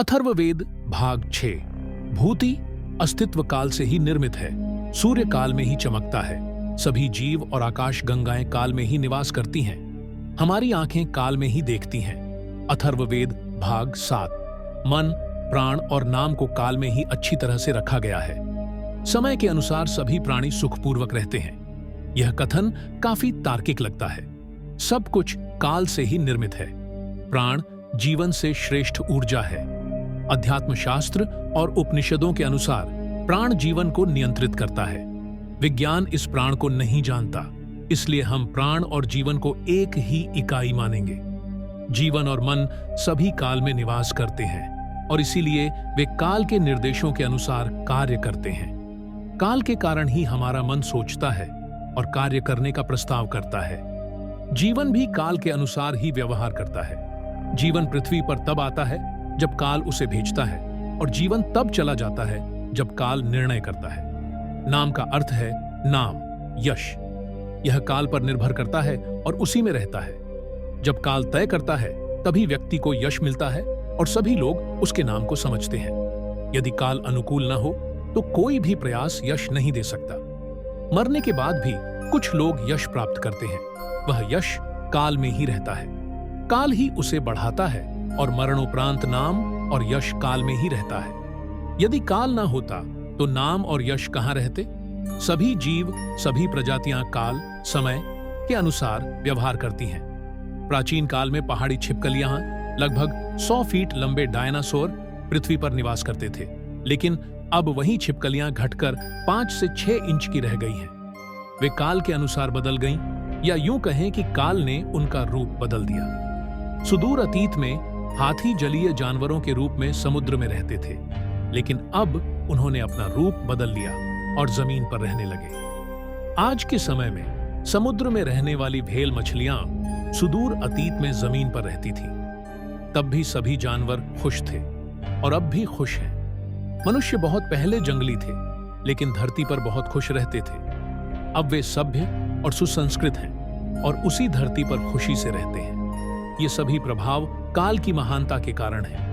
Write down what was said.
अथर्ववेद भाग 6। भूति अस्तित्व काल से ही निर्मित है, सूर्य काल में ही चमकता है, सभी जीव और आकाश गंगाएं काल में ही निवास करती हैं, हमारी आंखें काल में ही देखती हैं। अथर्ववेद भाग 7। मन, प्राण और नाम को काल में ही अच्छी तरह से रखा गया है। समय के अनुसार सभी प्राणी सुखपूर्वक रहते हैं। यह कथन काफी तार्किक लगता है। सब कुछ काल से ही निर्मित है। प्राण जीवन से श्रेष्ठ ऊर्जा है। अध्यात्म शास्त्र और उपनिषदों के अनुसार प्राण जीवन को नियंत्रित करता है। विज्ञान इस प्राण को नहीं जानता, इसलिए हम प्राण और जीवन को एक ही इकाई मानेंगे। जीवन और मन सभी काल में निवास करते हैं और इसीलिए वे काल के निर्देशों के अनुसार कार्य करते हैं। काल के कारण ही हमारा मन सोचता है और कार्य करने का प्रस्ताव करता है। जीवन भी काल के अनुसार ही व्यवहार करता है। जीवन पृथ्वी पर तब आता है जब काल उसे भेजता है और जीवन तब चला जाता है जब काल निर्णय करता है। नाम का अर्थ है नाम, यश। यह काल पर निर्भर करता है और उसी में रहता है। जब काल तय करता है तभी व्यक्ति को यश मिलता है और सभी लोग उसके नाम को समझते हैं। यदि काल अनुकूल न हो तो कोई भी प्रयास यश नहीं दे सकता। मरने के बाद भी कुछ लोग यश प्राप्त करते हैं। वह यश काल में ही रहता है। काल ही उसे बढ़ाता है और मरणोपरांत नाम और यश काल में ही रहता है। यदि काल ना होता तो नाम और यश कहाँ रहते? सभी जीव, सभी प्रजातियां काल, समय के अनुसार व्यवहार करती हैं। प्राचीन काल में पहाड़ी छिपकलियां लगभग 100 फीट लंबे डायनासोर पृथ्वी पर निवास करते थे, लेकिन अब वही छिपकलियां घटकर 5 से 6 इंच की रह गई हैं। वे काल के अनुसार बदल गईं, या यूं कहें कि काल ने उनका रूप बदल दिया। सुदूर अतीत में हाथी जलीय जानवरों के रूप में समुद्र में रहते थे, लेकिन अब उन्होंने अपना रूप बदल लिया और जमीन पर रहने लगे। आज के समय में समुद्र में रहने वाली व्हेल मछलियां सुदूर अतीत में जमीन पर रहती थीं। तब भी सभी जानवर खुश थे और अब भी खुश हैं। मनुष्य बहुत पहले जंगली थे, लेकिन धरती पर बहुत खुश रहते थे। अब वे सभ्य और सुसंस्कृत हैं और उसी धरती पर खुशी से रहते हैं। ये सभी प्रभाव काल की महानता के कारण हैं।